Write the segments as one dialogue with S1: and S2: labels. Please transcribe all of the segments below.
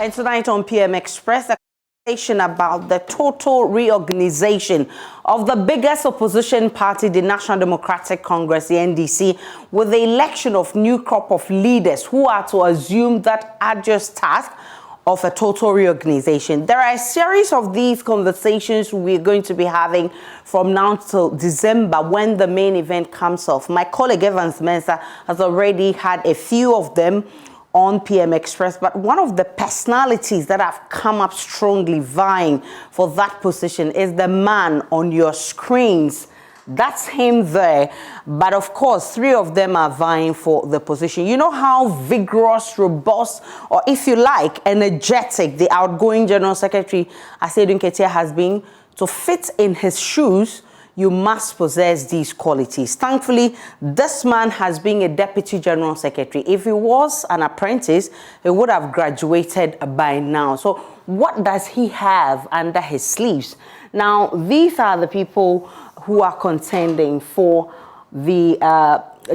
S1: And tonight on PM Express, a conversation about the total reorganization of the biggest opposition party, the National Democratic Congress, the NDC, with the election of new crop of leaders who are to assume that arduous task of a total reorganization. There are a series of these conversations we're going to be having from now till December when the main event comes off. My colleague Evans Mensah has already had a few of them on PM Express, but one of the personalities that have come up strongly vying for that position is the man on your screens. That's him there. But of course, three of them are vying for the position. You know how vigorous, robust, or if you like, energetic the outgoing General Secretary Asedun Ketia has been. To fit in his shoes, you must possess these qualities. Thankfully, this man has been a Deputy General Secretary. If he was an apprentice, he would have graduated by now. So what does he have under his sleeves? Now, these are the people who are contending for the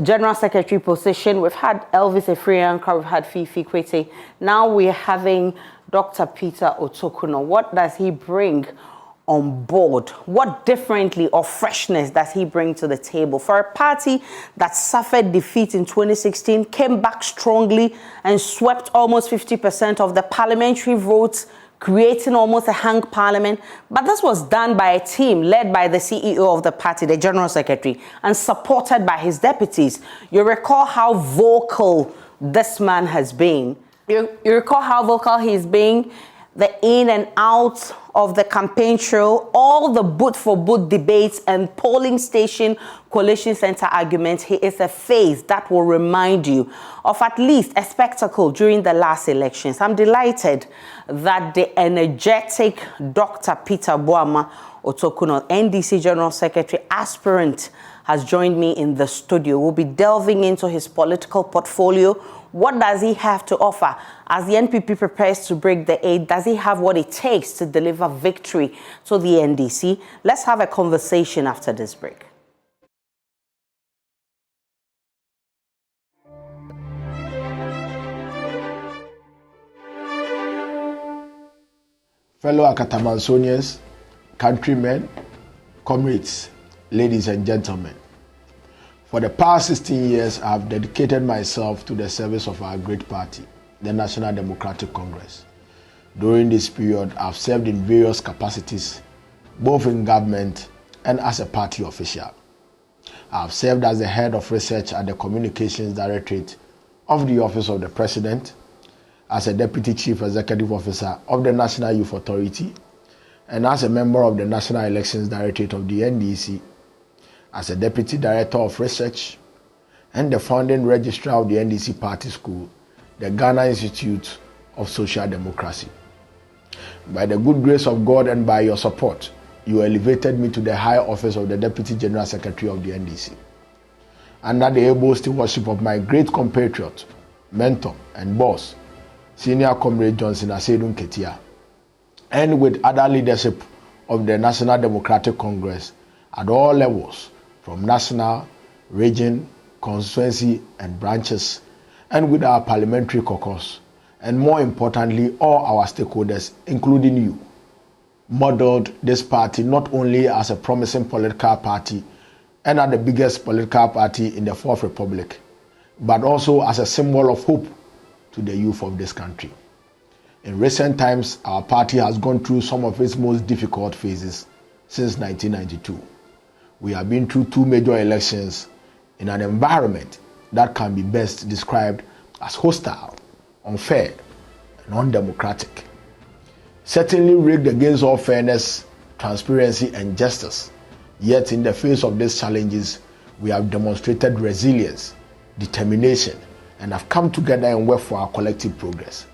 S1: General Secretary position. We've had Elvis Efrianka, we've had Fifi Kwete. Now we're having Dr. Peter Otokuno. What does he bring on board? What differently or freshness does he bring to the table? For a party that suffered defeat in 2016, came back strongly and swept almost 50% of the parliamentary votes, creating almost a hung parliament. But this was done by a team led by the CEO of the party, the General Secretary, and supported by his deputies. You recall how vocal this man has been. You recall how vocal he's been, the in and out of the campaign trail, all the boot-for-boot debates and polling station coalition center arguments. He is a face that will remind you of at least a spectacle during the last elections. I'm delighted that the energetic Dr. Peter Boama Otokuno, NDC General Secretary, Aspirant, has joined me in the studio. We'll be delving into his political portfolio. What does he have to offer? As the NPP prepares to break the 8, does he have what it takes to deliver victory to the NDC? Let's have a conversation after this break.
S2: Fellow Akatamansonians, countrymen, comrades, ladies and gentlemen, for the past 16 years, I have dedicated myself to the service of our great party, the National Democratic Congress. During this period, I have served in various capacities, both in government and as a party official. I have served as the head of research at the Communications Directorate of the Office of the President, as a Deputy Chief Executive Officer of the National Youth Authority, and as a member of the National Elections Directorate of the NDC, as a Deputy Director of Research, and the founding registrar of the NDC Party School, the Ghana Institute of Social Democracy. By the good grace of God and by your support, you elevated me to the high office of the Deputy General Secretary of the NDC. Under the able stewardship of my great compatriot, mentor, and boss, Senior Comrade Johnson Asedun Ketia, and with other leadership of the National Democratic Congress at all levels, from national, region, constituency, and branches, and with our parliamentary caucus, and more importantly, all our stakeholders, including you, modeled this party not only as a promising political party and as the biggest political party in the Fourth Republic, but also as a symbol of hope to the youth of this country. In recent times, our party has gone through some of its most difficult phases since 1992. We have been through 2 major elections in an environment that can be best described as hostile, unfair, and undemocratic. Certainly rigged against all fairness, transparency, and justice. Yet in the face of these challenges, we have demonstrated resilience, determination, and have come together and worked for our collective progress.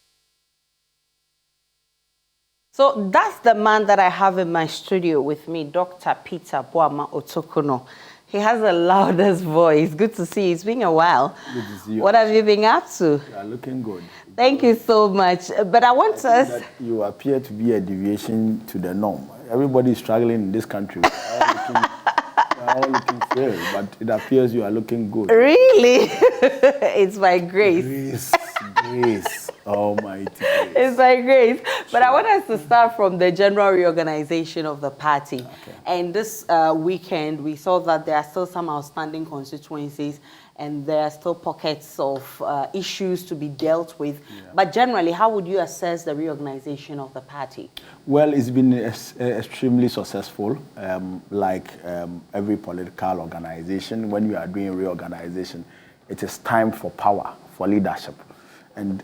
S1: So that's the man that I have in my studio with me, Dr. Peter Boama Otokuno. He has the loudest voice. Good to see you. It's been a while.
S3: Good to see you.
S1: What have you been up to?
S3: You are looking good.
S1: Thank you so much. But I want us...
S3: that you appear to be a deviation to the norm. Everybody is struggling in this country. You
S2: all looking frail, but it appears you are looking good.
S1: Really? It's by grace.
S2: Grace, almighty grace.
S1: It's by grace. But I want us to start from the general reorganization of the party.
S2: Okay.
S1: And this weekend, we saw that there are still some outstanding constituencies and there are still pockets of issues to be dealt with. Yeah. But generally, how would you assess the reorganization of the party?
S2: Well, it's been extremely successful. Like every political organization, when you are doing reorganization, it is time for power, for leadership. And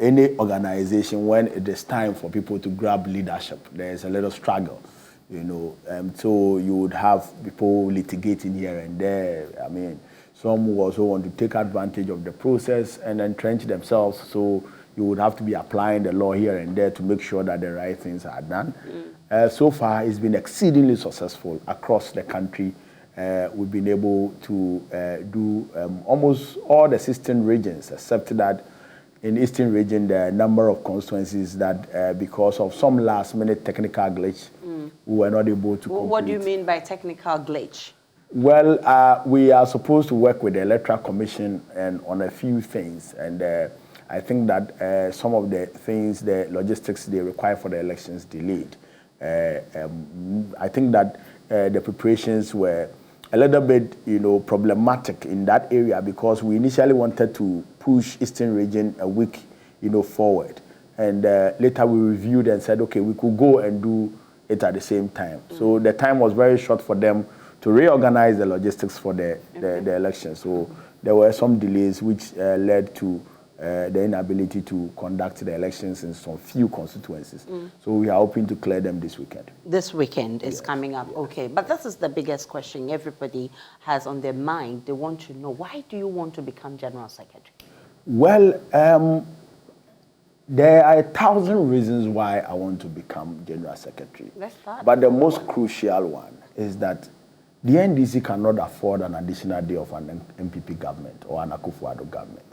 S2: any organization, when it is time for people to grab leadership, there is a little struggle, you know. So you would have people litigating here and there. I mean, some who also want to take advantage of the process and entrench themselves. So you would have to be applying the law here and there to make sure that the right things are done. So far, it's been exceedingly successful across the country. We've been able to do almost all the 16 regions, except that in Eastern region, there are a number of constituencies that, because of some last-minute technical glitch, we were not able to complete.
S1: What do you mean by technical glitch?
S2: Well, we are supposed to work with the Electoral Commission and on a few things, and I think that some of the things, the logistics they require for the elections delayed. I think that the preparations were a little bit, you know, problematic in that area because we initially wanted to push Eastern region a week, you know, forward, and later we reviewed and said, okay, we could go and do it at the same time. So the time was very short for them to reorganize the logistics for the election. So there were some delays which led to the inability to conduct the elections in some few constituencies. So we are hoping to clear them this weekend.
S1: This weekend is coming up, okay. But this is the biggest question everybody has on their mind. They want to know, why do you want to become General Secretary?
S2: Well, there are 1,000 reasons why I want to become General Secretary.
S1: Let's start.
S2: But the most crucial one is that the NDC cannot afford an additional day of an MPP government or an Akufo-Addo government.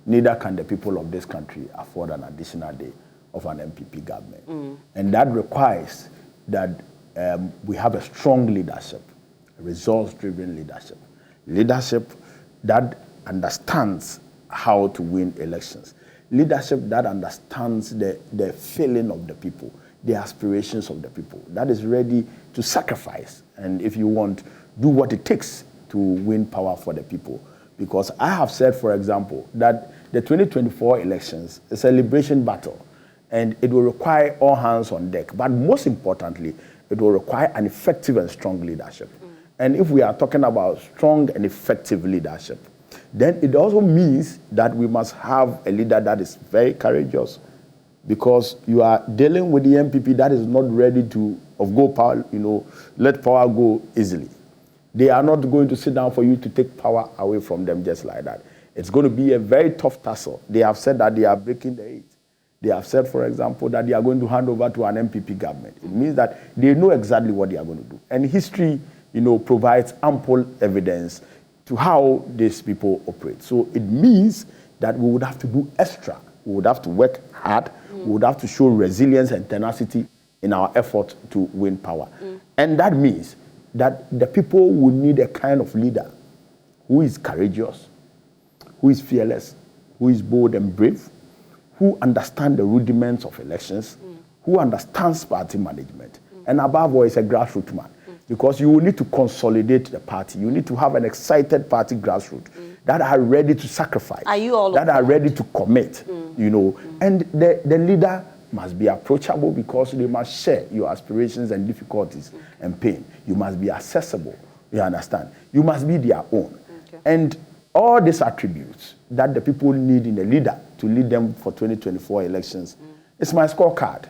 S2: Neither can the people of this country afford an additional day of an MPP government. And that requires that we have a strong leadership, a results-driven leadership. Leadership that understands how to win elections. Leadership that understands the feeling of the people, the aspirations of the people, that is ready to sacrifice, and if you want, do what it takes to win power for the people. Because I have said, for example, that the 2024 elections is a liberation battle, and it will require all hands on deck. But most importantly, it will require an effective and strong leadership. And if we are talking about strong and effective leadership, then it also means that we must have a leader that is very courageous, because you are dealing with the MPP that is not ready to go power, you know, let power go easily. They are not going to sit down for you to take power away from them just like that. It's going to be a very tough tussle. They have said that they are breaking the eight. They have said, for example, that they are going to hand over to an MPP government. It means that they know exactly what they are going to do. And history, you know, provides ample evidence to how these people operate. So it means that we would have to do extra. We would have to work hard. We would have to show resilience and tenacity in our effort to win power. And that means that the people will need a kind of leader who is courageous, who is fearless, who is bold and brave, who understands the rudiments of elections, who understands party management, and above all is a grassroots man. Because you will need to consolidate the party. You need to have an excited party grassroots that are ready to sacrifice,
S1: are you all
S2: that are ready to commit, you know. And the leader must be approachable, because they must share your aspirations and difficulties and pain. You must be accessible, you understand? You must be their own. And all these attributes that the people need in a leader to lead them for 2024 elections, it's my scorecard.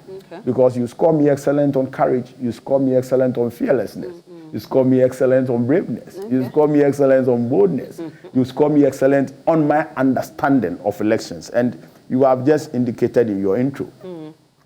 S2: Because you score me excellent on courage, you score me excellent on fearlessness, you score me excellent on braveness, you score me excellent on boldness, you score me excellent on my understanding of elections. And you have just indicated in your intro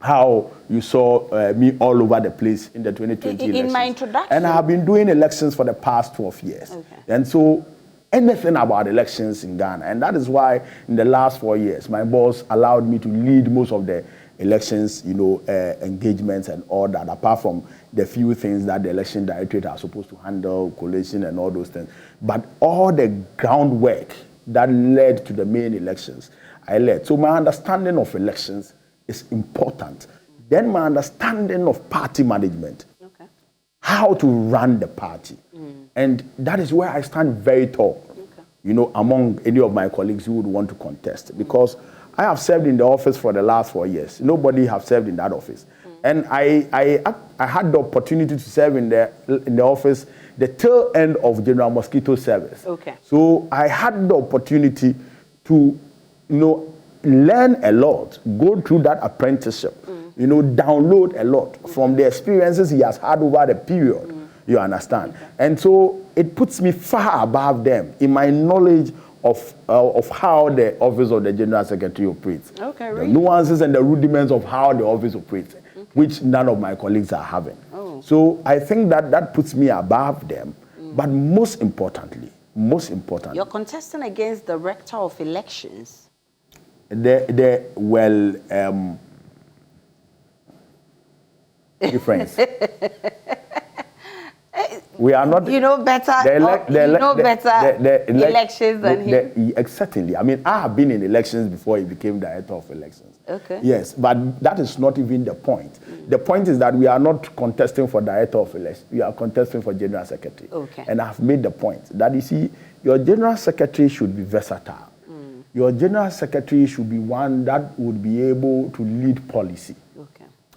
S2: how you saw me all over the place in the 2020 elections.
S1: In my introduction.
S2: And I have been doing elections for the past 12 years. And so anything about elections in Ghana, and that is why in the last 4 years, my boss allowed me to lead most of the
S3: elections, engagements and all that, apart from the few things that the election directorate are supposed to handle, collation and all those things. But all the groundwork that led to the main elections, I led. So my understanding of elections is important. Then my understanding of party management, how to run the party. And that is where I stand very tall, among any of my colleagues who would want to contest, because I have served in the office for the last 4 years. Nobody have served in that office. And I had the opportunity to serve in the office the tail end of General Mosquito's service. So I had the opportunity to, learn a lot, go through that apprenticeship, download a lot from the experiences he has had over the period. You understand? And so it puts me far above them in my knowledge of how the office of the General Secretary operates. The nuances and the rudiments of how the office operates, which none of my colleagues are having. So I think that puts me above them. But most importantly,
S1: you're contesting against the Rector of Elections.
S3: Difference. We are not.
S1: You know better. Elections than him.
S3: Certainly. I mean, I have been in elections before he became director of elections. Yes, but that is not even the point. The point is that we are not contesting for director of elections. We are contesting for general secretary. And I have made the point that, you see, your general secretary should be versatile. Your general secretary should be one that would be able to lead policy.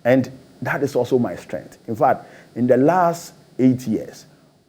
S3: And that is also my strength. In fact, in the last 8 years,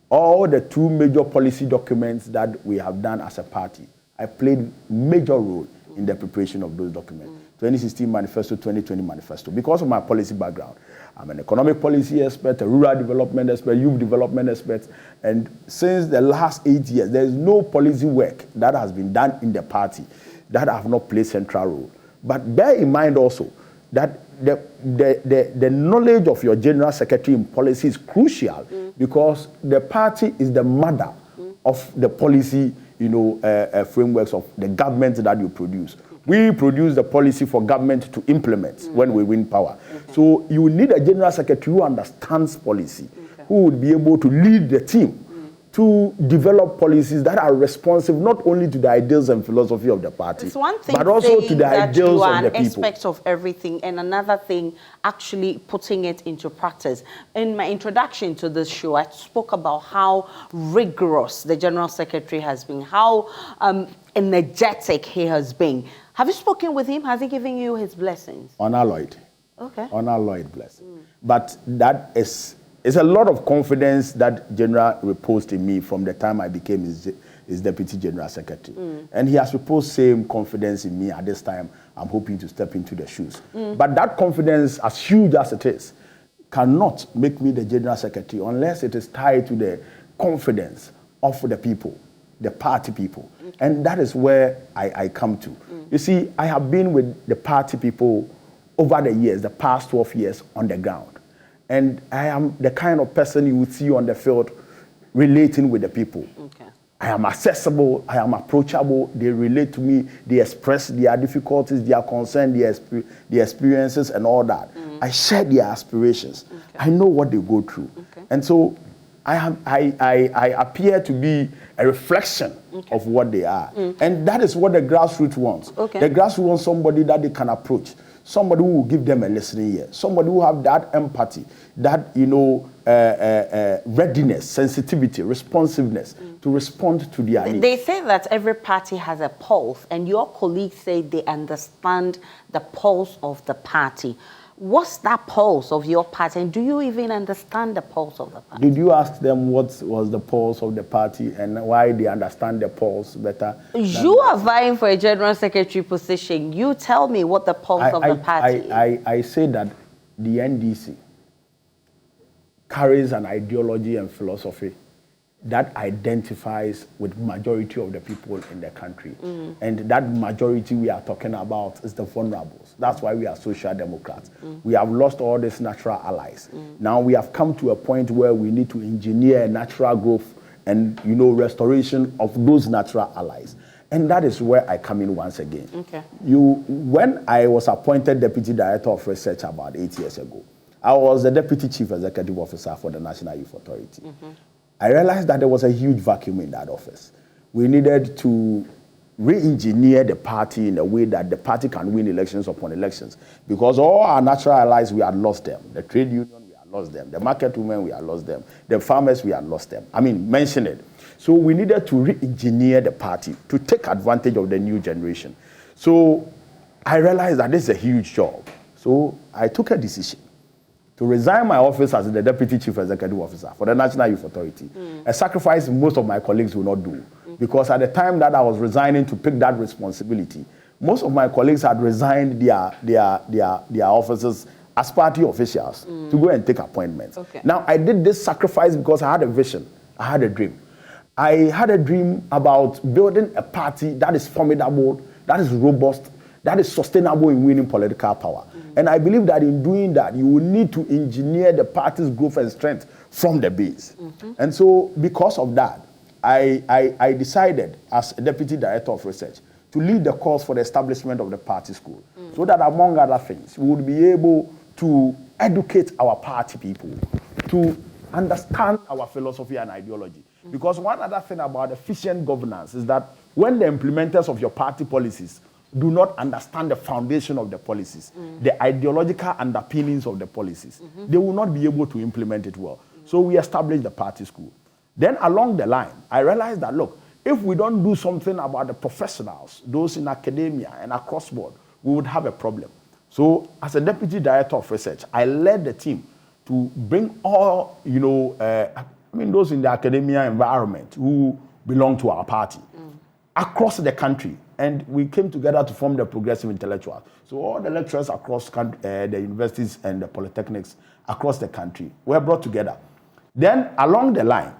S3: all the 2 major policy documents that we have done as a party, I played major role in the preparation of those documents. 2016 manifesto, 2020 manifesto. Because of my policy background, I'm an economic policy expert, a rural development expert, youth development expert, and since the last 8 years, there is no policy work that has been done in the party that I have not played central role. But bear in mind also that the knowledge of your general secretary in policy is crucial because the party is the mother of the policy, frameworks of the government that you produce. We produce the policy for government to implement when we win power. So you need a general secretary who understands policy, who would be able to lead the team to develop policies that are responsive not only to the ideals and philosophy of the party, but also to the ideals of the people.
S1: It's one thing aspect of everything, and another thing actually putting it into practice. In my introduction to this show, I spoke about how rigorous the General Secretary has been, how energetic he has been. Have you spoken with him? Has he given you his blessings?
S3: Unalloyed. Unalloyed blessing. But that is a lot of confidence that General reposed in me from the time I became his Deputy General Secretary. And he has reposed same confidence in me at this time. I'm hoping to step into the shoes. But that confidence, as huge as it is, cannot make me the General Secretary unless it is tied to the confidence of the people, the party people. And that is where I come to. You see, I have been with the party people over the years, the past 12 years on the ground. And I am the kind of person you would see on the field relating with the people. I am accessible, I am approachable, they relate to me, they express their difficulties, their concerns, their experiences and all that. I share their aspirations. I know what they go through. And so I appear to be a reflection of what they are. And that is what the grassroots wants. The grassroots wants somebody that they can approach, somebody who will give them a listening ear, somebody who have that empathy, that, readiness, sensitivity, responsiveness to respond to their needs.
S1: They say that every party has a pulse, and your colleagues say they understand the pulse of the party. What's that pulse of your party, and do you even understand the pulse of the party?
S3: Did you ask them what was the pulse of the party and why they understand the pulse better?
S1: You are vying for a general secretary position. You tell me what the pulse of the party is.
S3: I say that the NDC carries an ideology and philosophy that identifies with majority of the people in the country. And that majority we are talking about is the vulnerables. That's why we are social democrats. We have lost all these natural allies. Now we have come to a point where we need to engineer natural growth and restoration of those natural allies. And that is where I come in once again.
S1: Okay.
S3: When I was appointed Deputy Director of Research about 8 years ago, I was the Deputy Chief Executive Officer for the National Youth Authority. I realized that there was a huge vacuum in that office. We needed to re-engineer the party in a way that the party can win elections upon elections. Because all our natural allies, we had lost them. The trade union, we had lost them. The market women, we had lost them. The farmers, we had lost them. I mean, mention it. So we needed to re-engineer the party to take advantage of the new generation. So I realized that this is a huge job. So I took a decision to resign my office as the Deputy Chief Executive Officer for the National Youth Authority, a sacrifice most of my colleagues will not do. Because at the time that I was resigning to pick that responsibility, most of my colleagues had resigned their offices as party officials to go and take appointments. Okay. Now, I did this sacrifice because I had a vision, I had a dream. I had a dream about building a party that is formidable, that is robust, that is sustainable in winning political power. And I believe that in doing that, you will need to engineer the party's growth and strength from the base. And so, because of that, I decided as a Deputy Director of Research to lead the calls for the establishment of the party school, so that among other things, we would be able to educate our party people, to understand our philosophy and ideology. Because one other thing about efficient governance is that when the implementers of your party policies do not understand the foundation of the policies, the ideological underpinnings of the policies, they will not be able to implement it well. So we established the party school. Then along the line, I realized that, look, if we don't do something about the professionals, those in academia and across board, we would have a problem. So as a Deputy Director of Research, I led the team to bring all, those in the academia environment who belong to our party across the country. And we came together to form the Progressive Intellectuals. So all the lecturers across the universities and the polytechnics across the country were brought together. Then along the line,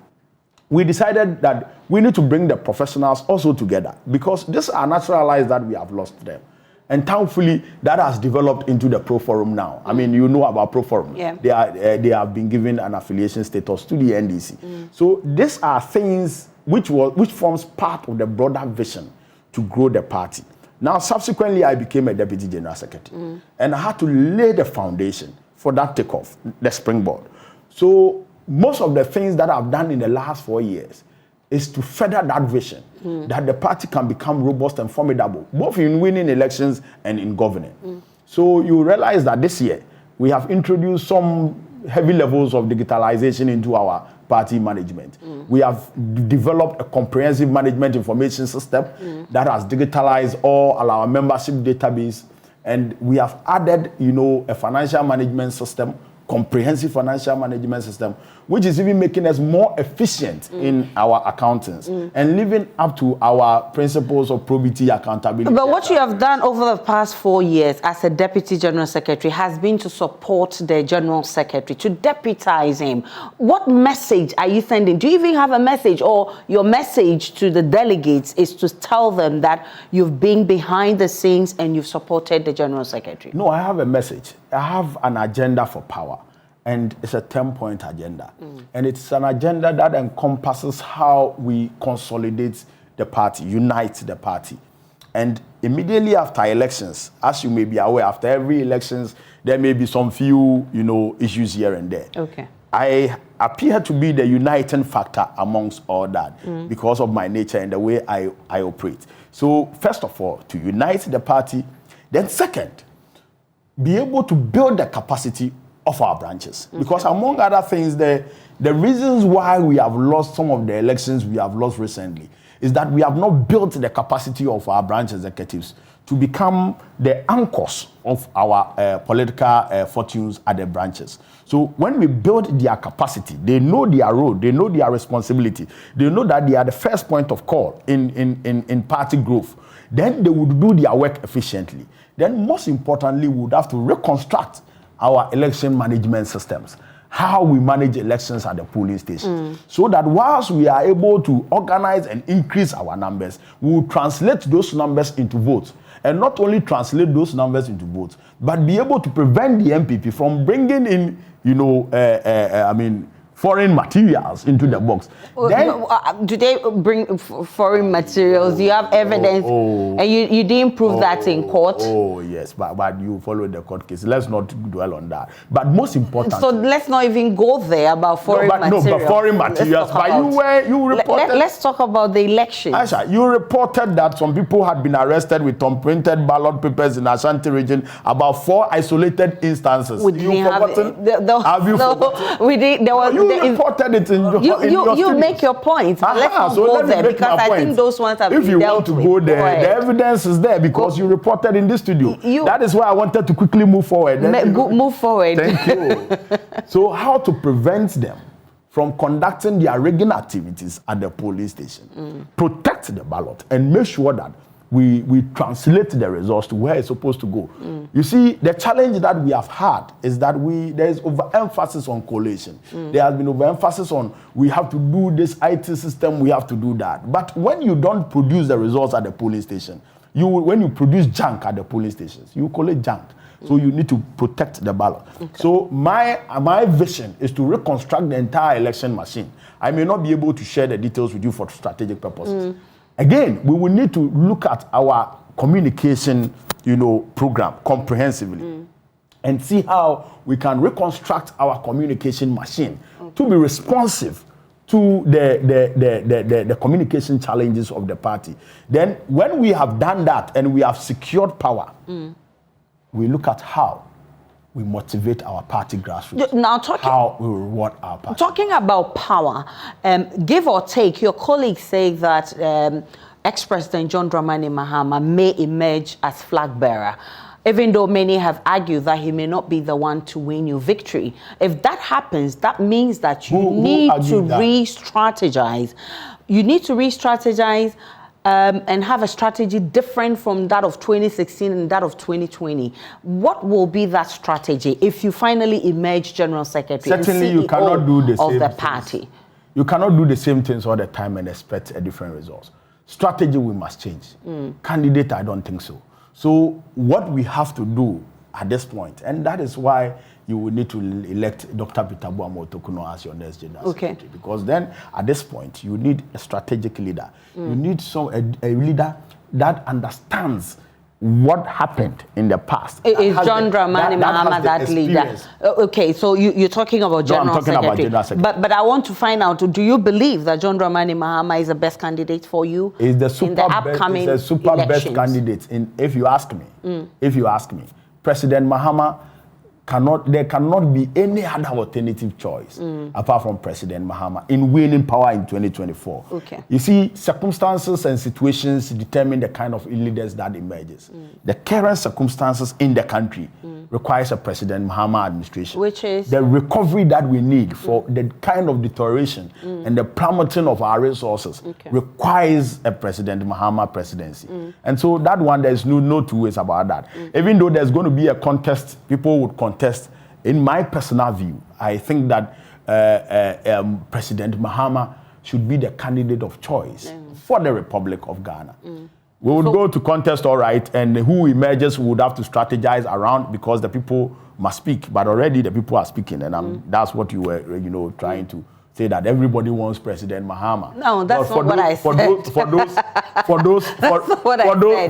S3: we decided that we need to bring the professionals also together, because these are natural allies that we have lost them. And thankfully, that has developed into the Pro Forum now. I mean, you know about Pro Forum. Yeah. They have been given an affiliation status to the NDC. So these are things which forms part of the broader vision to grow the party. Now, subsequently, I became a Deputy General Secretary. And I had to lay the foundation for that takeoff, the springboard. So most of the things that I've done in the last 4 years is to further that vision, that the party can become robust and formidable, both in winning elections and in governing. So you realize that this year, we have introduced some heavy levels of digitalization into our party management. We have developed a comprehensive management information system that has digitalized all our membership database, and we have added, a financial management system, comprehensive financial management system, which is even making us more efficient in our accountings and living up to our principles of probity, accountability.
S1: But what you have done over the past 4 years as a Deputy General Secretary has been to support the General Secretary, to deputize him. What message are you sending? Do you even have a message, or your message to the delegates is to tell them that you've been behind the scenes and you've supported the General Secretary?
S3: No, I have a message. I have an agenda for power. And it's a 10-point agenda. And it's an agenda that encompasses how we consolidate the party, unite the party. And immediately after elections, as you may be aware, after every elections, there may be some few, issues here and there.
S1: Okay.
S3: I appear to be the uniting factor amongst all that because of my nature and the way I operate. So first of all, to unite the party. Then second, be able to build the capacity of our branches. Because among other things, the reasons why we have lost some of the elections we have lost recently is that we have not built the capacity of our branch executives to become the anchors of our political fortunes at the branches. So when we build their capacity, they know their role, they know their responsibility, they know that they are the first point of call in party growth, then they would do their work efficiently. Then most importantly, we would have to reconstruct our election management systems, how we manage elections at the polling station, so that whilst we are able to organize and increase our numbers, we will translate those numbers into votes. And not only translate those numbers into votes, but be able to prevent the MPP from bringing in, foreign materials into the box. Then,
S1: do they bring foreign materials? Do you have evidence? And you didn't prove that in court?
S3: Oh, yes, but you follow the court case. Let's not dwell on that. But most important...
S1: So let's not even go there about foreign materials.
S3: No, but foreign materials. But you reported...
S1: Let's talk about the elections.
S3: Ayisha, you reported that some people had been arrested with unprinted ballot papers in Ashanti region, about 4 isolated instances.
S1: We didn't have you forgotten? We did. There was...
S3: You reported it in
S1: you make your point. Let's not go there because I think those ones have been dealt with.
S3: If you want to go there, the evidence is there because you reported in this studio. That is why I wanted to quickly move forward.
S1: Move forward.
S3: Thank you. So how to prevent them from conducting their rigging activities at the polling station? Protect the ballot and make sure that we translate the results to where it's supposed to go. You see, the challenge that we have had is that there is overemphasis on collation. There has been overemphasis on we have to do this IT system, we have to do that. But when you don't produce the results at the polling station, when you produce junk at the polling stations, you collate junk. So you need to protect the ballot. Okay. So my vision is to reconstruct the entire election machine. I may not be able to share the details with you for strategic purposes. Again, we will need to look at our communication, program comprehensively and see how we can reconstruct our communication machine to be responsive to the communication challenges of the party. Then, when we have done that and we have secured power, we look at how we motivate our party grassroots.
S1: Now,
S3: how we reward our party.
S1: Talking about power, give or take, your colleagues say that ex-President John Dramani Mahama may emerge as flag bearer, even though many have argued that he may not be the one to win you victory. If that happens, that means that you need to re-strategize. You need to re-strategize and have a strategy different from that of 2016 and that of 2020. What will be that strategy if you finally emerge General Secretary
S3: Certainly
S1: and CEO
S3: you cannot do the
S1: of
S3: same
S1: the
S3: things.
S1: party?
S3: You cannot do the same things all the time and expect a different results. Strategy we must change. Candidate, I don't think so. So what we have to do at this point, and that is why you will need to elect Dr. Peter Boamotokuno as your next general secretary. Because then, at this point, you need a strategic leader. You need a leader that understands what happened in the past.
S1: Is John Dramani Mahama that leader? Okay, so you're talking about General Secretary. But I want to find out, do you believe that John Dramani Mahama is the best candidate for you in the upcoming elections?
S3: He's the super best candidate, if you ask me. If you ask me. President Mahama there cannot be any other alternative choice apart from President Mahama in winning power in 2024.
S1: Okay.
S3: You see, circumstances and situations determine the kind of leaders that emerges. The current circumstances in the country requires a President Mahama administration.
S1: Which is?
S3: The recovery that we need for the kind of deterioration and the plummeting of our resources requires a President Mahama presidency. And so that one, there's no two ways about that. Even though there's going to be a contest, people would contest. In my personal view, I think that President Mahama should be the candidate of choice for the Republic of Ghana. We would go to contest, all right, and who emerges would have to strategize around because the people must speak. But already the people are speaking, and that's what you were, trying to say, that everybody wants President Mahama.
S1: No, that's not what I said.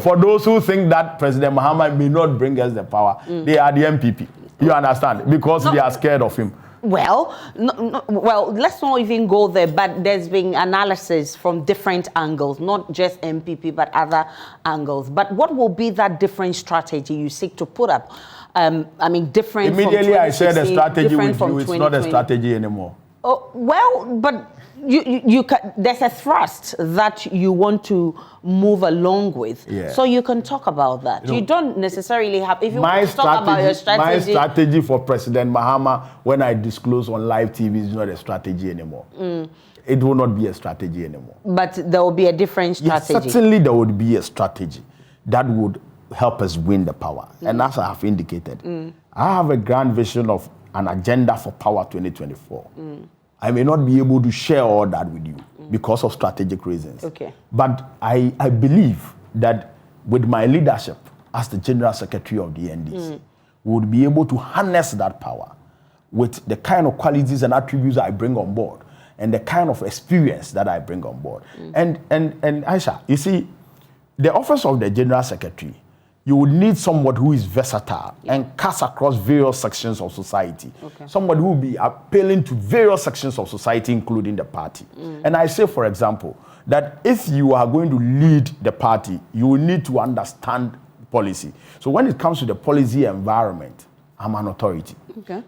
S3: For those who think that President Mahama may not bring us the power, they are the MPP. You understand? Because they are scared of him.
S1: Well, let's not even go there, but there's been analysis from different angles, not just MPP, but other angles. But what will be that different strategy you seek to put up? Different
S3: Immediately I said a strategy with you, it's not a strategy anymore.
S1: Oh, well, but there's a thrust that you want to move along with. Yeah. So you can talk about that. You don't necessarily have, if you want to talk about your strategy.
S3: My strategy for President Mahama, when I disclose on live TV, is not a strategy anymore. It will not be a strategy anymore.
S1: But there will be a different strategy.
S3: Yes, certainly there would be a strategy that would help us win the power. And as I have indicated, I have a grand vision of an agenda for power 2024. I may not be able to share all that with you because of strategic reasons.
S1: Okay.
S3: But I believe that with my leadership as the General Secretary of the NDC, we would be able to harness that power with the kind of qualities and attributes I bring on board and the kind of experience that I bring on board. And Ayisha, you see, the office of the General Secretary, you would need somebody who is versatile and cuts across various sections of society. Somebody who will be appealing to various sections of society, including the party. And I say, for example, that if you are going to lead the party, you will need to understand policy. So when it comes to the policy environment, I'm an authority.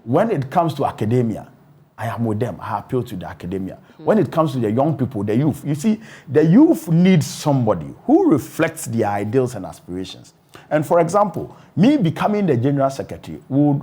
S3: When it comes to academia, I am with them. I appeal to the academia. When it comes to the young people, the youth, you see, the youth needs somebody who reflects their ideals and aspirations. And for example, me becoming the General Secretary would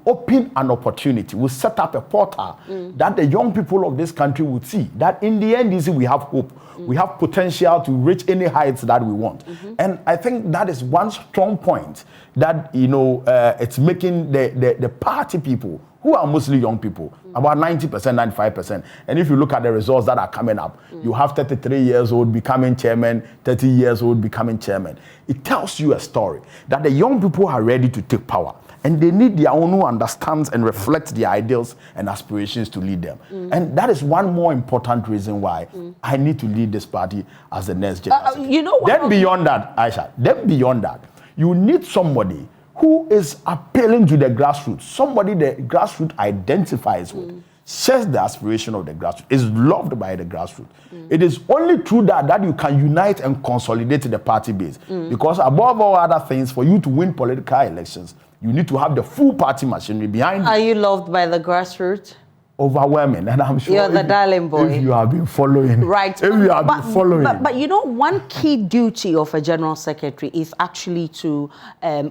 S3: open an opportunity, would set up a portal that the young people of this country would see that in the NDC we have hope, we have potential to reach any heights that we want. And I think that is one strong point that, you know, it's making the party people, who are mostly young people, about 90%, 95%. And if you look at the results that are coming up, you have 33 years old becoming chairman, 30 years old becoming chairman. It tells you a story that the young people are ready to take power. And they need their own who understands and reflects their ideals and aspirations to lead them. And that is one more important reason why I need to lead this party as the next general.
S1: You know what?
S3: Then beyond that, Ayisha, then beyond that, you need somebody who is appealing to the grassroots, somebody the grassroots identifies with, shares the aspiration of the grassroots, is loved by the grassroots. It is only through that you can unite and consolidate the party base. Because above all other things, for you to win political elections, you need to have the full party machinery behind you.
S1: Are you loved by the grassroots?
S3: Overwhelming, and I'm sure
S1: you're the darling boy.
S3: If you have been following,
S1: right?
S3: If you have been following,
S1: but you know, one key duty of a general secretary is actually to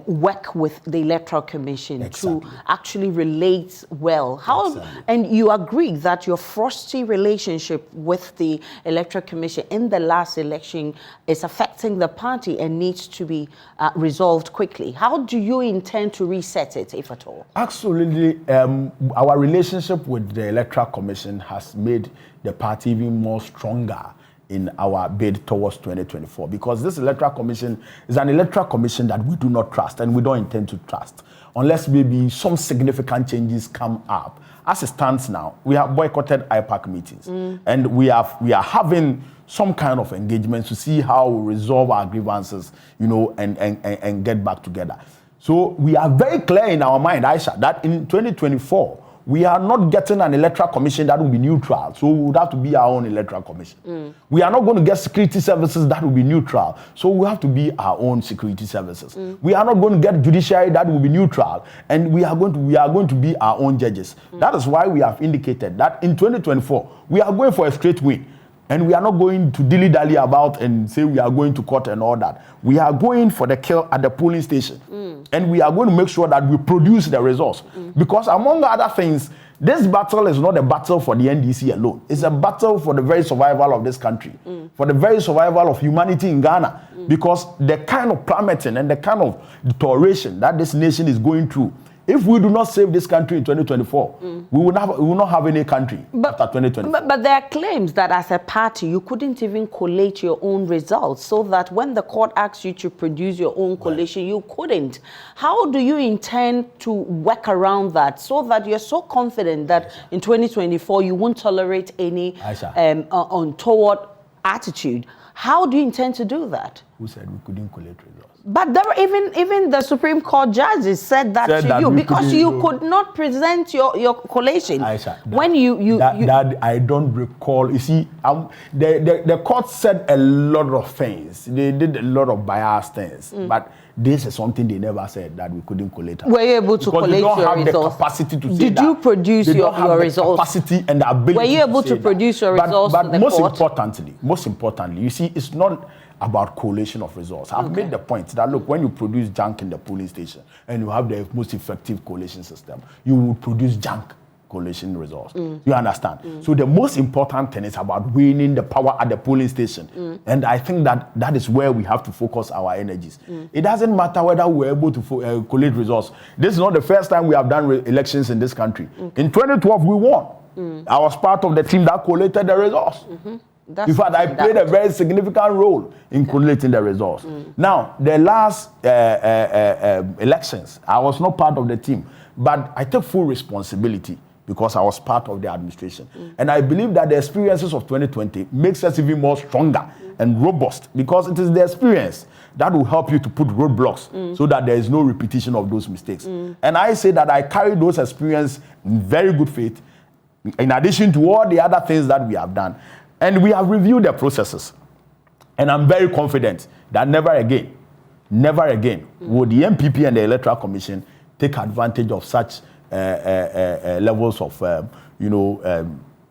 S1: work with the Electoral Commission to actually relate well. How and you agree that your frosty relationship with the Electoral Commission in the last election is affecting the party and needs to be resolved quickly. How do you intend to reset it, if at all?
S3: Absolutely, our relationship with the Electoral Commission has made the party even more stronger in our bid towards 2024, because this Electoral Commission is an Electoral Commission that we do not trust and we don't intend to trust unless maybe some significant changes come up. As it stands now, we have boycotted IPAC meetings and we are having some kind of engagement to see how we resolve our grievances, you know, and get back together. So we are very clear in our mind, Ayisha, that in 2024, we are not getting an Electoral Commission that will be neutral. So we would have to be our own Electoral Commission. We are not going to get security services that will be neutral. So we have to be our own security services. We are not going to get judiciary that will be neutral. And we are going to be our own judges. That is why we have indicated that in 2024, we are going for a straight win. And we are not going to dilly-dally about and say we are going to court and all that. We are going for the kill at the polling station. And we are going to make sure that we produce the results. Because among other things, this battle is not a battle for the NDC alone. It's a battle for the very survival of this country, for the very survival of humanity in Ghana. Because the kind of plummeting and the kind of deterioration that this nation is going through, if we do not save this country in 2024, we will not have any country after 2024.
S1: But there are claims that as a party, you couldn't even collate your own results, so that when the court asks you to produce your own collation, you couldn't. How do you intend to work around that so that you're so confident that in 2024 you won't tolerate any untoward attitude? How do you intend to do that?
S3: Who said we couldn't collate results?
S1: But there were even the Supreme Court judges said that to you because you could not present your collation.
S3: Ayisha,
S1: that
S3: I don't recall. You see, the court said a lot of things. They did a lot of biased things, but this is something they never said, that we couldn't collate.
S1: Were you able to collate your results?
S3: They don't have the capacity to say
S1: that. Did you produce your results?
S3: Capacity and the ability.
S1: Were you able to produce your results?
S3: But most importantly, you see, it's not about collation of results. I've made the point that, look, when you produce junk in the polling station and you have the most effective collation system, you will produce junk collation results. You understand? So the most important thing is about winning the power at the polling station. And I think that is where we have to focus our energies. It doesn't matter whether we're able to collate results. This is not the first time we have done elections in this country. In 2012, we won. I was part of the team that collated the results. In fact, I played a very significant role in collating the results. Now, the last elections, I was not part of the team, but I took full responsibility because I was part of the administration. And I believe that the experiences of 2020 makes us even more stronger and robust, because it is the experience that will help you to put roadblocks so that there is no repetition of those mistakes. And I say that I carry those experiences in very good faith, in addition to all the other things that we have done. And we have reviewed the processes. And I'm very confident that never again will the MPP and the Electoral Commission take advantage of such levels of,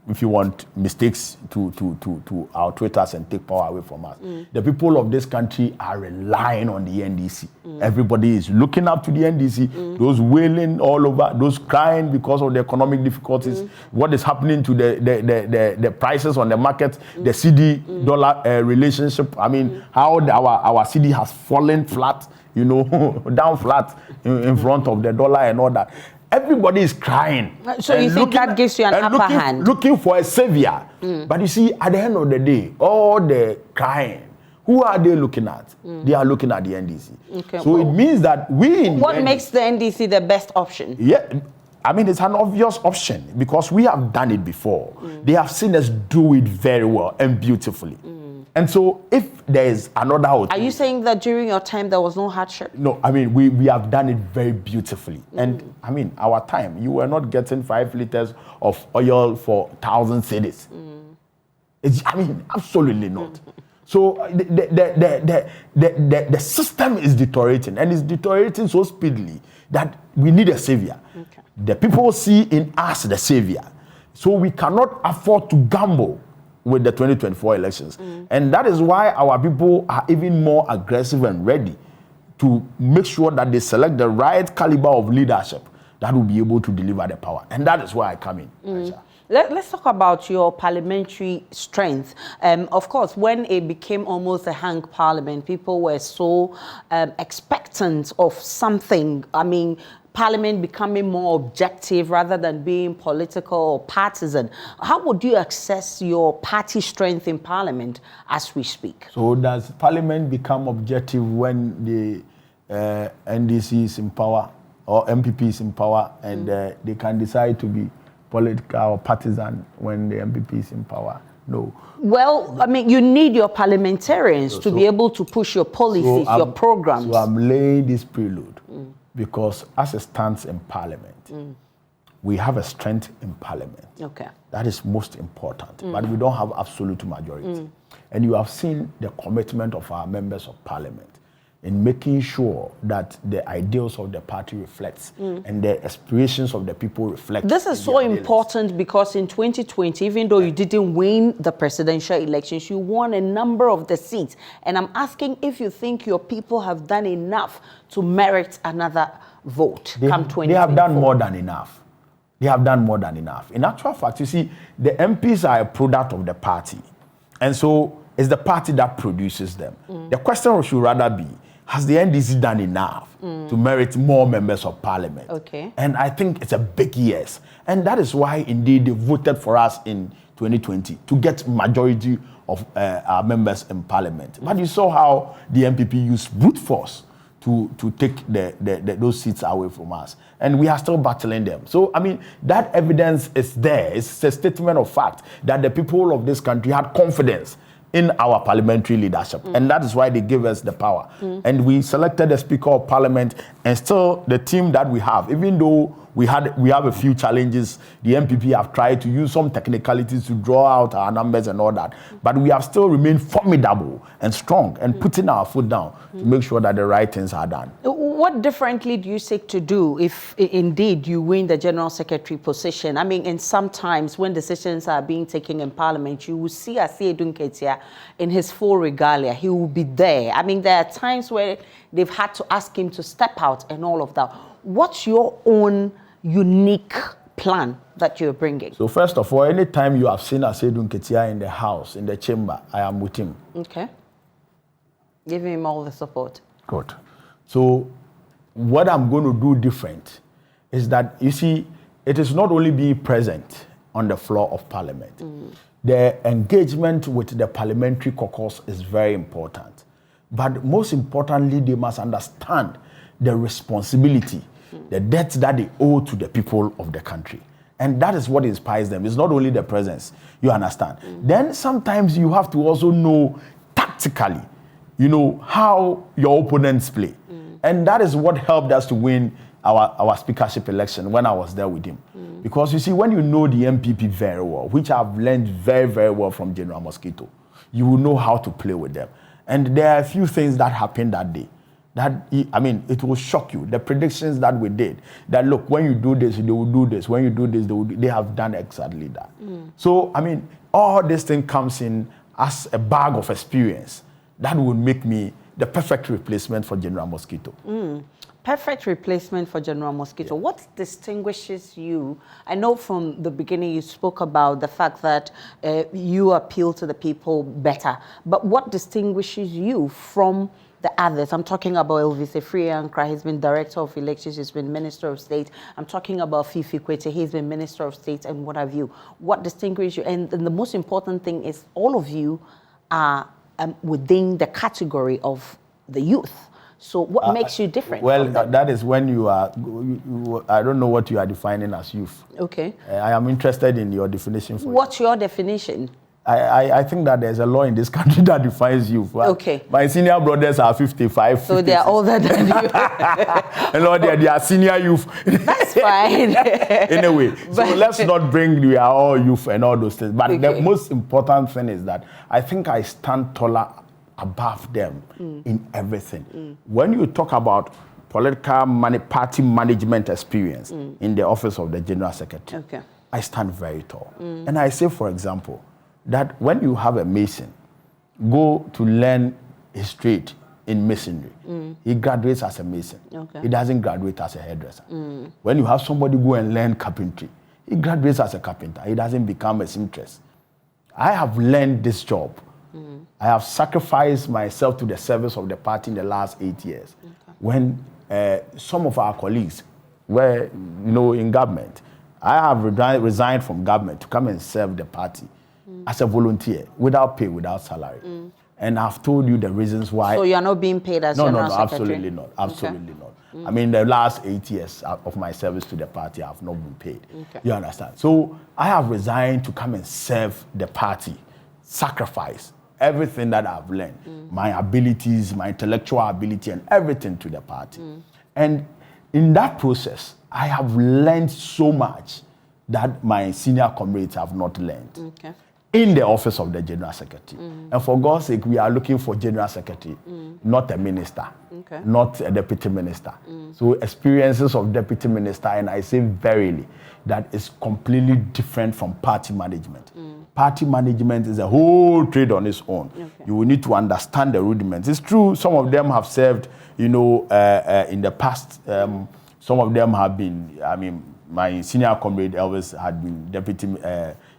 S3: if you want, mistakes to our traitors and take power away from us. The people of this country are relying on the NDC. Everybody is looking up to the NDC. Those wailing all over, those crying because of the economic difficulties, what is happening to the prices on the market, the CD-dollar relationship. I mean, how our CD has fallen flat, down flat in front of the dollar and all that. Everybody is crying.
S1: So you think that gives you an upper hand?
S3: Looking for a savior. But you see, at the end of the day, all the crying, who are they looking at? They are looking at the NDC. Okay, so it means that
S1: what makes the NDC the best option?
S3: Yeah, I mean, it's an obvious option because we have done it before. They have seen us do it very well and beautifully. And so if there is another hotel...
S1: Are you saying that during your time there was no hardship?
S3: No, I mean, we have done it very beautifully. And I mean, our time, you were not getting 5 liters of oil for 1,000 cedis. I mean, absolutely not. So the system is deteriorating, and it's deteriorating so speedily that we need a savior. Okay. The people see in us the savior. So we cannot afford to gamble with the 2024 elections. And that is why our people are even more aggressive and ready to make sure that they select the right caliber of leadership that will be able to deliver the power. And that is why I come in. Ayisha.
S1: Let's talk about your parliamentary strength. Of course, when it became almost a hung parliament, people were so expectant of something. I mean, Parliament becoming more objective rather than being political or partisan. How would you assess your party strength in Parliament as we speak?
S3: So does Parliament become objective when the NDC is in power or MPP is in power and they can decide to be political or partisan when the MPP is in power? No.
S1: Well, I mean, you need your parliamentarians to be able to push your policies, your programs.
S3: So I'm laying this prelude. Because as it stands in Parliament, we have a strength in Parliament. Okay. That is most important. But we don't have absolute majority. And you have seen the commitment of our members of Parliament in making sure that the ideals of the party reflects and the aspirations of the people reflect.
S1: This is so important because in 2020, even though you didn't win the presidential elections, you won a number of the seats. And I'm asking if you think your people have done enough to merit another vote come 2024.
S3: They have done more than enough. They have done more than enough. In actual fact, you see, the MPs are a product of the party. And so it's the party that produces them. The question should rather be, has the NDC done enough to merit more members of Parliament? Okay. And I think it's a big yes. And that is why, indeed, they voted for us in 2020 to get majority of our members in Parliament. But you saw how the MPP used brute force to take those seats away from us. And we are still battling them. So, I mean, that evidence is there. It's a statement of fact that the people of this country had confidence in our parliamentary leadership. And that is why they gave us the power. And we selected the Speaker of Parliament, and still the team that we have, even though we have a few challenges, the MPP have tried to use some technicalities to draw out our numbers and all that, but we have still remained formidable and strong and putting our foot down to make sure that the right things are done.
S1: What differently do you seek to do if indeed you win the General Secretary position? I mean, and sometimes when decisions are being taken in Parliament, you will see Asiedu Nketia in his full regalia. He will be there. I mean, there are times where they've had to ask him to step out and all of that. What's your own unique plan that you're bringing?
S3: So first of all, anytime you have seen Asiedu Nketia in the house, in the chamber, I am with him.
S1: Okay. Giving him all the support.
S3: Good. So what I'm going to do different is that, you see, it is not only being present on the floor of Parliament. the engagement with the parliamentary caucus is very important. But most importantly, they must understand the responsibility, the debts that they owe to the people of the country. And that is what inspires them. It's not only the presence, you understand. Then sometimes you have to also know tactically, how your opponents play. And that is what helped us to win our speakership election when I was there with him. Because you see, when you know the MPP very well, which I've learned very, very well from General Mosquito, you will know how to play with them. And there are a few things that happened that day that, it will shock you. The predictions that we did, that look, when you do this, they will do this. When you do this, they have done exactly that. So, all this thing comes in as a bag of experience that would make me the perfect replacement for General Mosquito.
S1: Perfect replacement for General Mosquito. Yeah. What distinguishes you? I know from the beginning you spoke about the fact that you appeal to the people better, but what distinguishes you from the others? I'm talking about Elvis Efriankra. He's been Director of Elections, he's been Minister of State. I'm talking about Fifi Kwete, he's been Minister of State, and what have you. What distinguishes you? And the most important thing is all of you are within the category of the youth. So what makes you different?
S3: Well, that is when you are, I don't know what you are defining as youth.
S1: Okay.
S3: I am interested in your definition for
S1: What's your definition?
S3: I think that there's a law in this country that defines youth.
S1: Okay.
S3: My senior brothers are 55.
S1: So 56. They are older than you.
S3: And they are senior youth.
S1: That's fine.
S3: Anyway, so let's not bring we are all youth and all those things. But the most important thing is that I think I stand taller above them in everything. When you talk about political party management experience in the office of the General Secretary, I stand very tall. And I say, for example, that when you have a mason go to learn his trade in masonry, he graduates as a mason. He doesn't graduate as a hairdresser. When you have somebody go and learn carpentry, he graduates as a carpenter. He doesn't become a seamstress. I have learned this job. I have sacrificed myself to the service of the party in the last 8 years. When some of our colleagues were, in government, I have resigned from government to come and serve the party as a volunteer, without pay, without salary. And I've told you the reasons why.
S1: So you're not being paid as General Secretary?
S3: Absolutely not. Absolutely not. The last 8 years of my service to the party, I have not been paid. You understand? So I have resigned to come and serve the party, sacrifice everything that I've learned, my abilities, my intellectual ability, and everything to the party. And in that process, I have learned so much that my senior comrades have not learned in the office of the General Secretary. And for God's sake, we are looking for General Secretary, not a minister, not a deputy minister. So experiences of deputy minister, and I say verily, that is completely different from party management. Party management is a whole trade on its own. You will need to understand the rudiments. It's true, some of them have served, in the past. Some of them have been, my senior comrade Elvis had been Deputy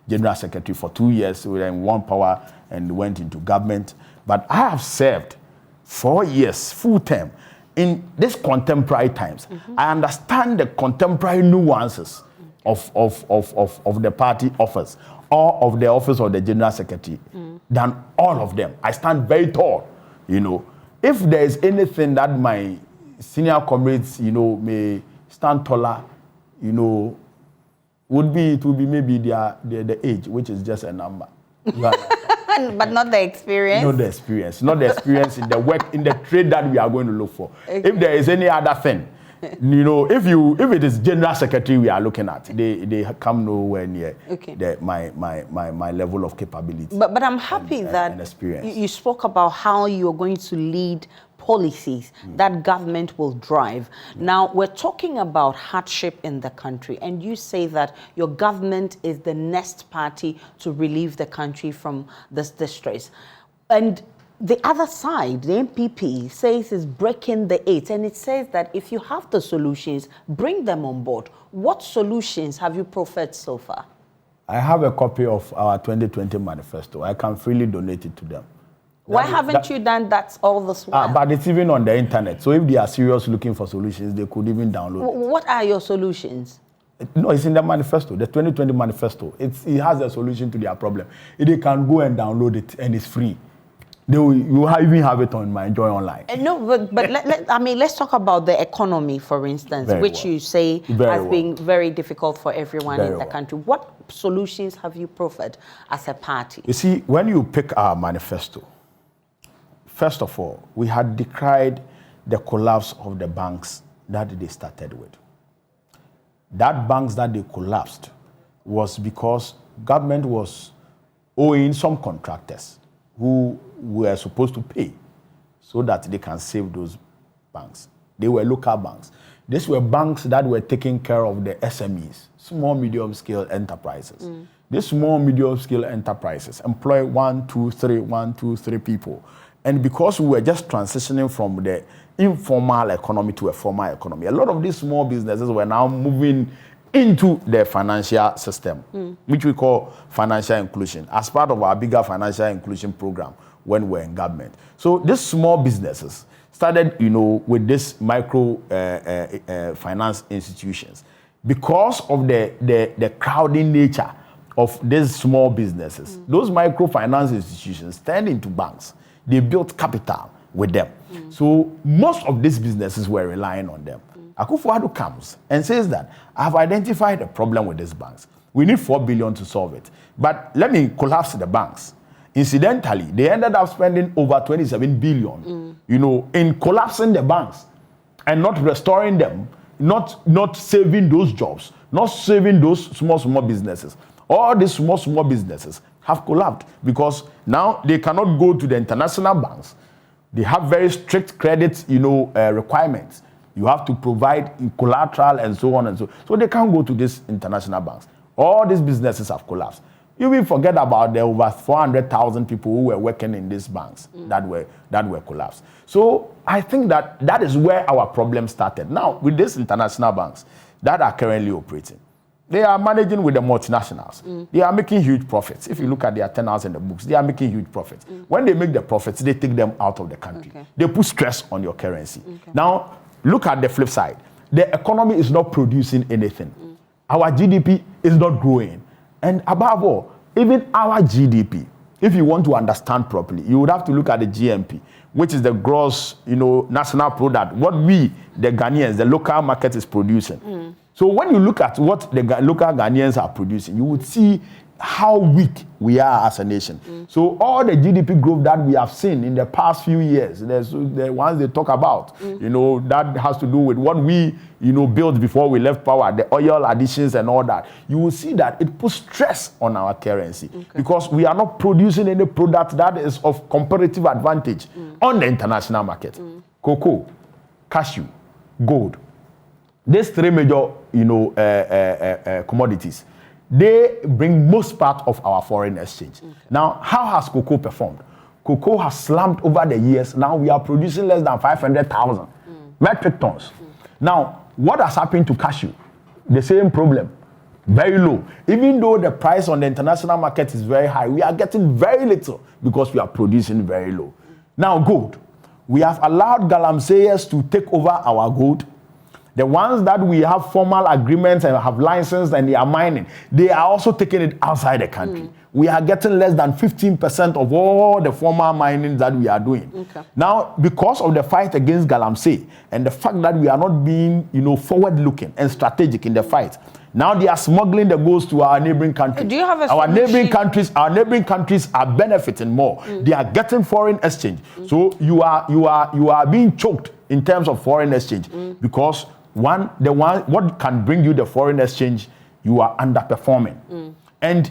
S3: General Secretary for 2 years, so then won power and went into government. But I have served 4 years, full term, in these contemporary times. I understand the contemporary nuances of the party office or of the office of the General Secretary than all of them. I stand very tall, If there is anything that my senior comrades, may stand taller, it would be maybe the age, which is just a number.
S1: But not the experience?
S3: Not the experience. Not the experience in the work, in the trade that we are going to look for. If there is any other thing, if it is General Secretary we are looking at, they come nowhere near my level of capability.
S1: But I'm happy that you spoke about how you're going to lead policies that government will drive. Now, we're talking about hardship in the country, and you say that your government is the next party to relieve the country from this distress. And the other side, the MPP, says is breaking the eight, and it says that if you have the solutions, bring them on board. What solutions have you proffered so far?
S3: I have a copy of our 2020 manifesto. I can freely donate it to them.
S1: Why haven't you done that all this while?
S3: But it's even on the internet. So if they are serious looking for solutions, they could even download it.
S1: What are your solutions?
S3: No, it's in the manifesto, the 2020 manifesto. It has a solution to their problem. They can go and download it, and it's free. You even have it on my Joy Online.
S1: No, but let's talk about the economy, for instance, which you say has been very difficult for everyone in the country. What solutions have you proffered as a party?
S3: You see, when you pick our manifesto, first of all, we had decried the collapse of the banks that they started with. That banks that they collapsed was because government was owing some contractors who were supposed to pay so that they can save those banks. They were local banks. These were banks that were taking care of the SMEs, small, medium-scale enterprises. These small, medium-scale enterprises employ 1, 2, 3 people. And because we were just transitioning from the informal economy to a formal economy, a lot of these small businesses were now moving into the financial system, which we call financial inclusion, as part of our bigger financial inclusion program when we're in government. So these small businesses started, with this micro finance institutions. Because of the crowding nature of these small businesses, those microfinance institutions turned into banks. They built capital with them. So most of these businesses were relying on them. Akufo-Addo comes and says that I have identified a problem with these banks. We need 4 billion to solve it. But let me collapse the banks. Incidentally, they ended up spending over 27 billion, in collapsing the banks and not restoring them, not saving those jobs, not saving those small businesses. All these small businesses have collapsed because now they cannot go to the international banks. They have very strict credit, requirements. You have to provide collateral and so on and so on. So they can't go to these international banks. All these businesses have collapsed. You will forget about the over 400,000 people who were working in these banks that were collapsed. So I think that is where our problem started. Now, with these international banks that are currently operating, they are managing with the multinationals. They are making huge profits. If you look at their tenants in the books, they are making huge profits. When they make the profits, they take them out of the country. They put stress on your currency. Now, look at the flip side. The economy is not producing anything. Our GDP is not growing. And above all, even our GDP, if you want to understand properly, you would have to look at the GNP, which is the gross, national product, what we, the Ghanaians, the local market is producing. So when you look at what the local Ghanaians are producing, you would see how weak we are as a nation. So all the GDP growth that we have seen in the past few years, there's the ones they talk about, that has to do with what we, built before we left power, the oil additions and all that. You will see that it puts stress on our currency because we are not producing any product that is of comparative advantage on the international market. Cocoa, cashew, gold. These 3 major, commodities, they bring most part of our foreign exchange. Now, how has cocoa performed? Cocoa has slumped over the years. Now we are producing less than 500,000 metric tons. Now, what has happened to cashew? The same problem, very low. Even though the price on the international market is very high, we are getting very little because we are producing very low. Now, gold. We have allowed galamseyers to take over our gold. The ones that we have formal agreements and have licensed and they are mining, they are also taking it outside the country. We are getting less than 15% of all the formal mining that we are doing. Now, because of the fight against galamsey and the fact that we are not being, forward-looking and strategic in the fight, now they are smuggling the goods to our neighboring countries.
S1: Do you have a
S3: our neighboring countries are benefiting more. They are getting foreign exchange. So you are being choked in terms of foreign exchange because what can bring you the foreign exchange, you are underperforming. And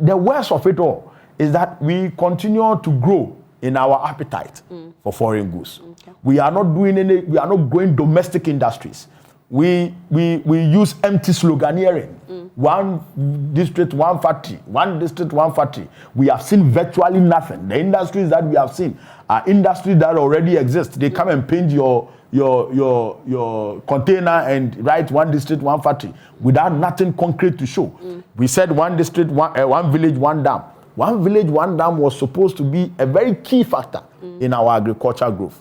S3: the worst of it all is that we continue to grow in our appetite for foreign goods. We are not growing domestic industries. We use empty sloganeering. One district, one factory. One district, one factory. We have seen virtually nothing. The industries that we have seen are industries that already exist. They come and paint your container and write one district, one factory without nothing concrete to show. We said one district, one village, one dam. One village, one dam was supposed to be a very key factor in our agricultural growth.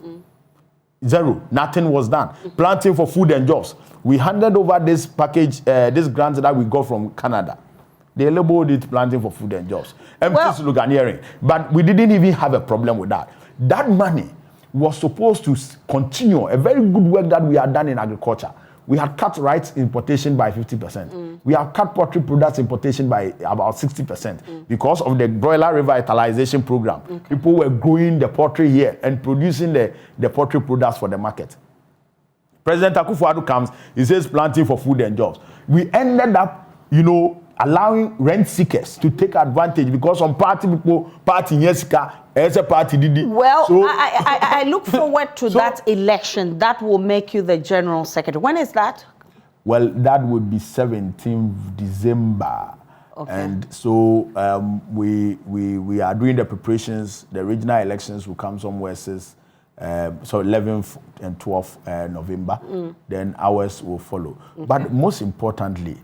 S3: Zero. Nothing was done. Planting for food and jobs. We handed over this package, this grant that we got from Canada. They labeled it planting for food and jobs. Empty slogan hearing. But we didn't even have a problem with that. That money was supposed to continue a very good work that we had done in agriculture. We had cut rice importation by 50%. We have cut poultry products importation by about 60% because of the broiler revitalization program. People were growing the poultry here and producing the poultry products for the market. President Akufo-Addo comes, he says planting for food and jobs. We ended up, allowing rent seekers to take advantage because some party people, party Yesika, as a party did.
S1: Well, so, I look forward to that election. That will make you the General Secretary. When is that?
S3: Well, that would be 17th December. Okay. And so we are doing the preparations. The regional elections will come somewhere since 11th and 12th November. Then ours will follow. Okay. But most importantly,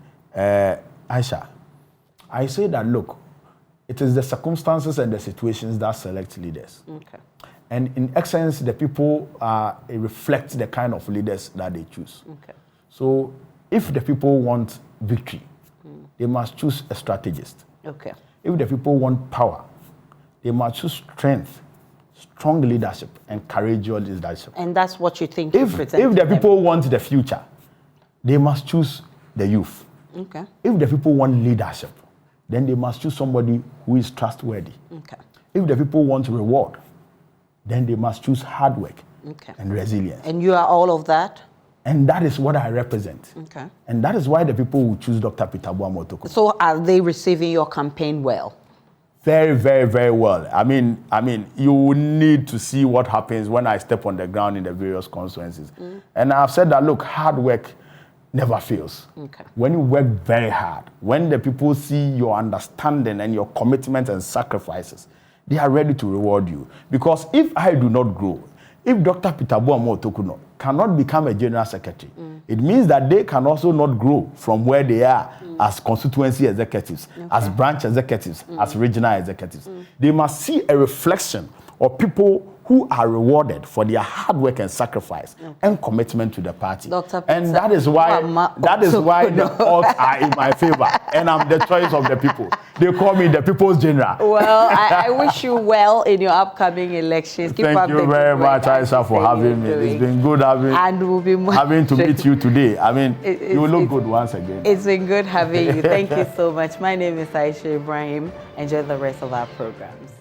S3: Ayisha, I say that, look, it is the circumstances and the situations that select leaders. Okay. And in essence, the people reflect the kind of leaders that they choose. Okay. So if the people want victory, they must choose a strategist. Okay. If the people want power, they must choose strength, strong leadership, and courageous leadership.
S1: And that's what you think
S3: if the people want the future, they must choose the youth. Okay. If the people want leadership, then they must choose somebody who is trustworthy. Okay. If the people want reward, then they must choose hard work and resilience.
S1: And you are all of that?
S3: And that is what I represent. Okay. And that is why the people will choose Dr. Peter Boamoh-Otoko.
S1: So are they receiving your campaign well?
S3: Very, very, very well. I mean, you need to see what happens when I step on the ground in the various constituencies. And I've said that, look, hard work never fails. Okay. When you work very hard, when the people see your understanding and your commitment and sacrifices, they are ready to reward you. Because if I do not grow, if Dr. Peter Boamoh-Otoko cannot become a general secretary, it means that they can also not grow from where they are as constituency executives, as branch executives, as regional executives. They must see a reflection of people who are rewarded for their hard work and sacrifice and commitment to the party. And that is why the odds are in my favor, and I'm the choice of the people. They call me the People's General.
S1: Well, I wish you well in your upcoming elections.
S3: Thank you very much, Ayisha, for having me. It's been good having to meet you today. I mean, you look good once again.
S1: It's been good having you. Thank you so much. My name is Ayisha Ibrahim. Enjoy the rest of our programs.